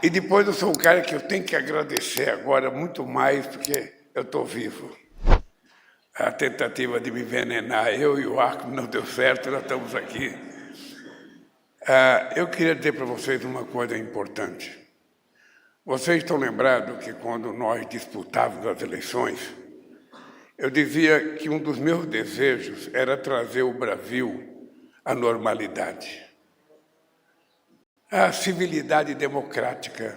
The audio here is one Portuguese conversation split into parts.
E depois eu sou um cara que eu tenho que agradecer agora muito mais, porque eu estou vivo. A tentativa de me envenenar, eu e o Arco, não deu certo, nós estamos aqui. Eu queria dizer para vocês uma coisa importante. Vocês estão lembrados que quando nós disputávamos as eleições, eu dizia que um dos meus desejos era trazer o Brasil à normalidade, à civilidade democrática,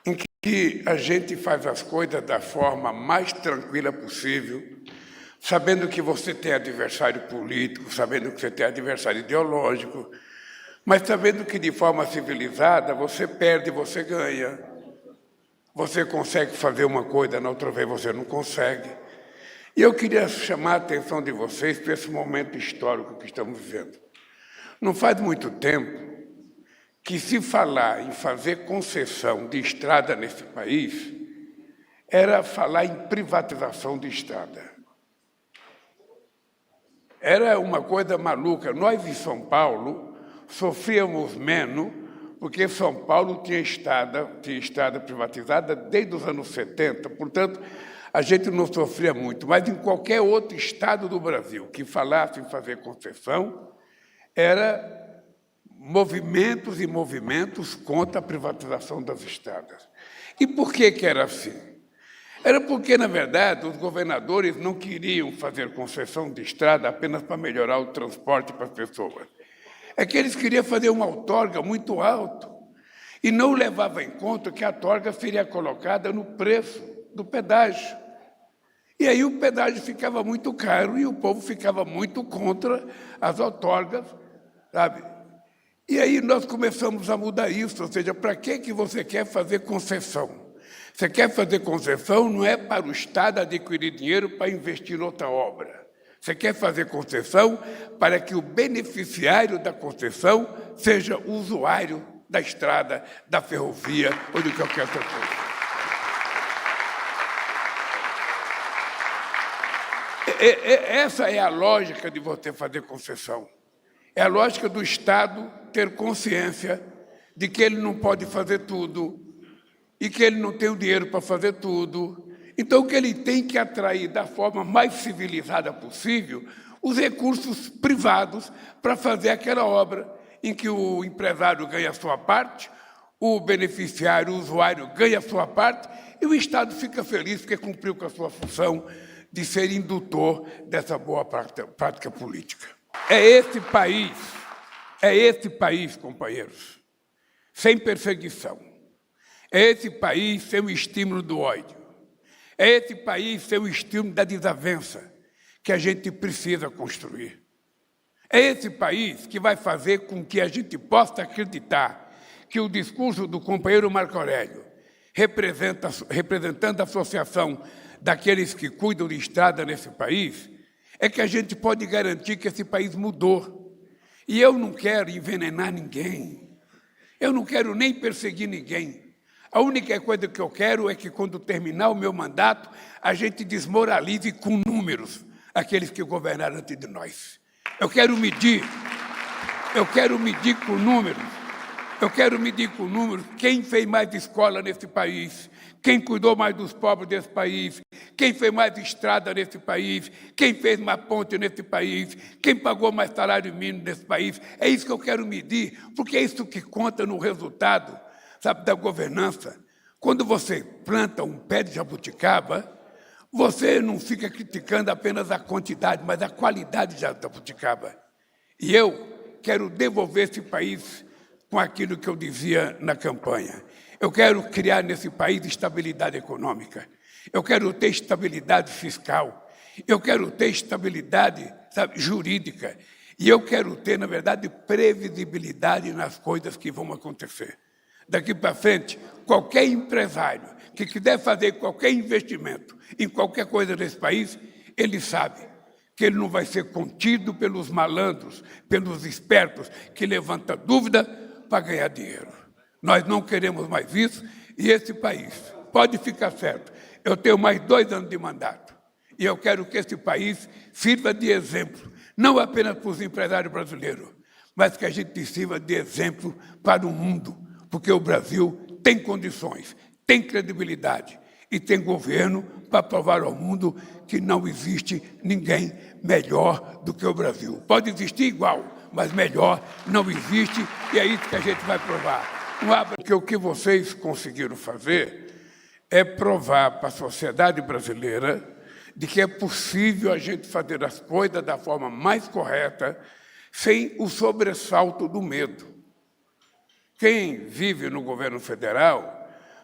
em que a gente faz as coisas da forma mais tranquila possível, sabendo que você tem adversário político, sabendo que você tem adversário ideológico, mas sabendo que de forma civilizada você perde, você ganha. Você consegue fazer uma coisa, na outra vez você não consegue. E eu queria chamar a atenção de vocês para esse momento histórico que estamos vivendo. Não faz muito tempo que se falar em fazer concessão de estrada nesse país era falar em privatização de estrada. Era uma coisa maluca. Nós, em São Paulo, sofríamos menos, porque São Paulo tinha estrada privatizada desde os anos 70, portanto, a gente não sofria muito. Mas em qualquer outro estado do Brasil que falasse em fazer concessão, era movimentos e movimentos contra a privatização das estradas. E por que era assim? Era porque, na verdade, os governadores não queriam fazer concessão de estrada apenas para melhorar o transporte para as pessoas. É que eles queriam fazer uma outorga muito alta e não levavam em conta que a outorga seria colocada no preço do pedágio. E aí o pedágio ficava muito caro e o povo ficava muito contra as outorgas, sabe? E aí nós começamos a mudar isso, ou seja, para que você quer fazer concessão? Você quer fazer concessão não é para o Estado adquirir dinheiro para investir em outra obra. Você quer fazer concessão para que o beneficiário da concessão seja o usuário da estrada, da ferrovia ou de qualquer outra coisa. Essa é a lógica de você fazer concessão. É a lógica do Estado ter consciência de que ele não pode fazer tudo e que ele não tem o dinheiro para fazer tudo. Então, que ele tem que atrair da forma mais civilizada possível os recursos privados para fazer aquela obra em que o empresário ganha a sua parte, o beneficiário, o usuário ganha a sua parte e o Estado fica feliz porque cumpriu com a sua função de ser indutor dessa boa prática política. É esse país, companheiros, sem perseguição. É esse país sem o estímulo do ódio. É esse país sem o estímulo da desavença que a gente precisa construir. É esse país que vai fazer com que a gente possa acreditar que o discurso do companheiro Marco Aurélio, representando a associação daqueles que cuidam de estrada nesse país, é que a gente pode garantir que esse país mudou. E eu não quero envenenar ninguém. Eu não quero nem perseguir ninguém. A única coisa que eu quero é que, quando terminar o meu mandato, a gente desmoralize com números aqueles que governaram antes de nós. Eu quero medir com números. Eu quero medir com números quem fez mais escola nesse país, quem cuidou mais dos pobres desse país, quem fez mais estrada nesse país, quem fez mais ponte nesse país, quem pagou mais salário mínimo nesse país. É isso que eu quero medir, porque é isso que conta no resultado, sabe, da governança. Quando você planta um pé de jabuticaba, você não fica criticando apenas a quantidade, mas a qualidade de jabuticaba. E eu quero devolver esse país com aquilo que eu dizia na campanha. Eu quero criar nesse país estabilidade econômica. Eu quero ter estabilidade fiscal. Eu quero ter estabilidade, sabe, jurídica. E eu quero ter, na verdade, previsibilidade nas coisas que vão acontecer. Daqui para frente, qualquer empresário que quiser fazer qualquer investimento em qualquer coisa nesse país, ele sabe que ele não vai ser contido pelos malandros, pelos espertos que levantam dúvida para ganhar dinheiro. Nós não queremos mais isso e esse país, pode ficar certo, eu tenho mais 2 anos de mandato e eu quero que esse país sirva de exemplo, não apenas para os empresários brasileiros, mas que a gente sirva de exemplo para o mundo, porque o Brasil tem condições, tem credibilidade e tem governo para provar ao mundo que não existe ninguém melhor do que o Brasil. Pode existir igual, mas melhor não existe, e é isso que a gente vai provar. Porque o que vocês conseguiram fazer é provar para a sociedade brasileira de que é possível a gente fazer as coisas da forma mais correta, sem o sobressalto do medo. Quem vive no governo federal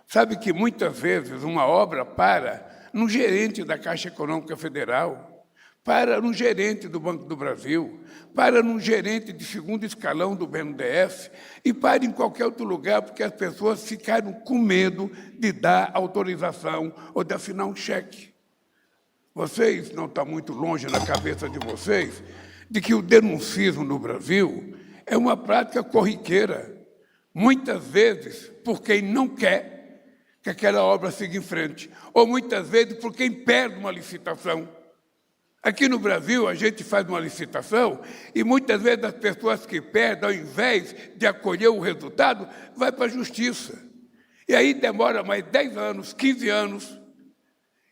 sabe que muitas vezes uma obra para no gerente da Caixa Econômica Federal, para no gerente do Banco do Brasil, para no gerente de segundo escalão do BNDES e para em qualquer outro lugar, porque as pessoas ficaram com medo de dar autorização ou de assinar um cheque. Vocês não estão muito longe na cabeça de vocês de que o denuncismo no Brasil é uma prática corriqueira, muitas vezes por quem não quer que aquela obra siga em frente, ou muitas vezes por quem perde uma licitação. Aqui no Brasil, a gente faz uma licitação e muitas vezes as pessoas que perdem, ao invés de acolher o resultado, vai para a justiça. E aí demora mais 10 anos, 15 anos,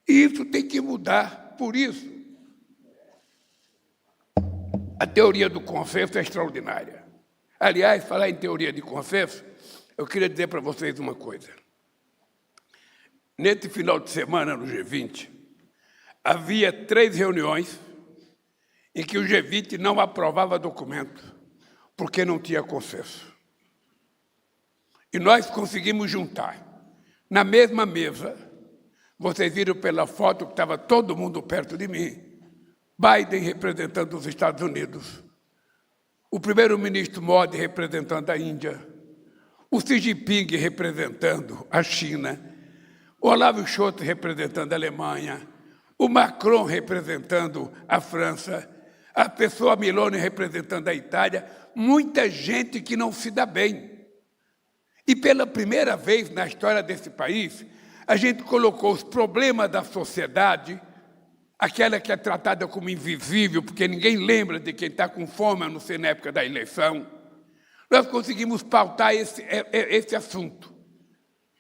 e isso tem que mudar. Por isso, a teoria do consenso é extraordinária. Aliás, falar em teoria de consenso, eu queria dizer para vocês uma coisa. Nesse final de semana, no G20, havia 3 reuniões em que o G20 não aprovava documento, porque não tinha consenso. E nós conseguimos juntar, na mesma mesa, vocês viram pela foto que estava todo mundo perto de mim, Biden representando os Estados Unidos, o primeiro-ministro Modi representando a Índia, o Xi Jinping representando a China, o Olavo Scholz representando a Alemanha, o Macron representando a França, a pessoa Meloni representando a Itália, muita gente que não se dá bem. E pela primeira vez na história desse país, a gente colocou os problemas da sociedade, aquela que é tratada como invisível, porque ninguém lembra de quem está com fome, a não ser na época da eleição. Nós conseguimos pautar esse assunto.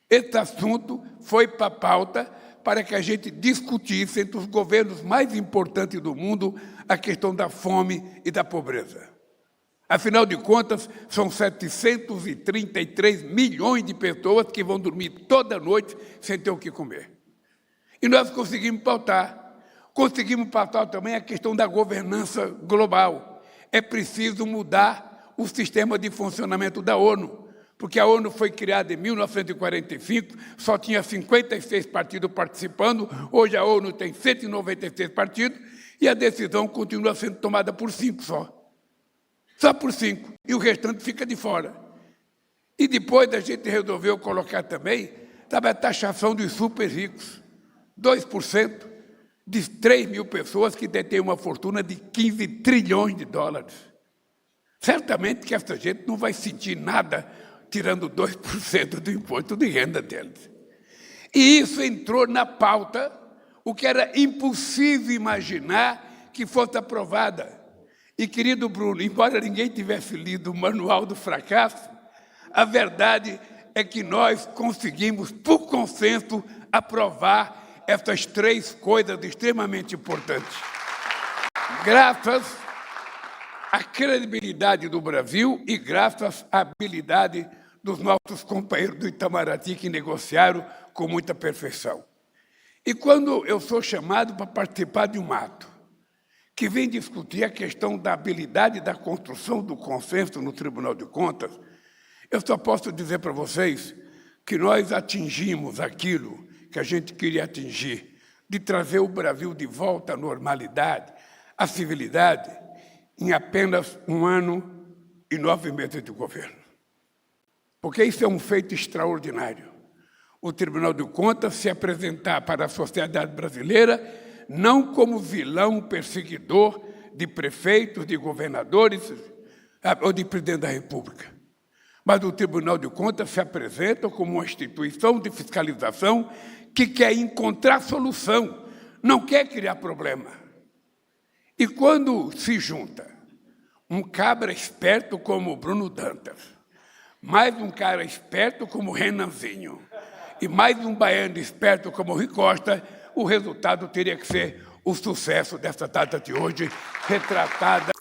Esse assunto foi para a pauta para que a gente discutisse entre os governos mais importantes do mundo a questão da fome e da pobreza. Afinal de contas, são 733 milhões de pessoas que vão dormir toda noite sem ter o que comer. E nós conseguimos pautar. Conseguimos pautar também a questão da governança global. É preciso mudar o sistema de funcionamento da ONU, porque a ONU foi criada em 1945, só tinha 56 partidos participando, hoje a ONU tem 196 partidos, e a decisão continua sendo tomada por 5 só. Só por 5, e o restante fica de fora. E depois a gente resolveu colocar também, sabe, a taxação dos super ricos, 2% de 3 mil pessoas que detêm uma fortuna de 15 trilhões de dólares. Certamente que essa gente não vai sentir nada tirando 2% do imposto de renda deles. E isso entrou na pauta, o que era impossível imaginar que fosse aprovada. E, querido Bruno, embora ninguém tivesse lido o Manual do Fracasso, a verdade é que nós conseguimos, por consenso, aprovar essas 3 coisas extremamente importantes. Graças à credibilidade do Brasil e graças à habilidade dos nossos companheiros do Itamaraty, que negociaram com muita perfeição. E quando eu sou chamado para participar de um ato que vem discutir a questão da habilidade da construção do consenso no Tribunal de Contas, eu só posso dizer para vocês que nós atingimos aquilo que a gente queria atingir, de trazer o Brasil de volta à normalidade, à civilidade, em apenas 1 ano e 9 meses de governo. Porque isso é um feito extraordinário. O Tribunal de Contas se apresentar para a sociedade brasileira não como vilão perseguidor de prefeitos, de governadores ou de presidente da República, mas o Tribunal de Contas se apresenta como uma instituição de fiscalização que quer encontrar solução, não quer criar problema. E quando se junta um cabra esperto como o Bruno Dantas, mais um cara esperto como o Renanzinho e mais um baiano esperto como o Rui Costa, o resultado teria que ser o sucesso dessa data de hoje, retratada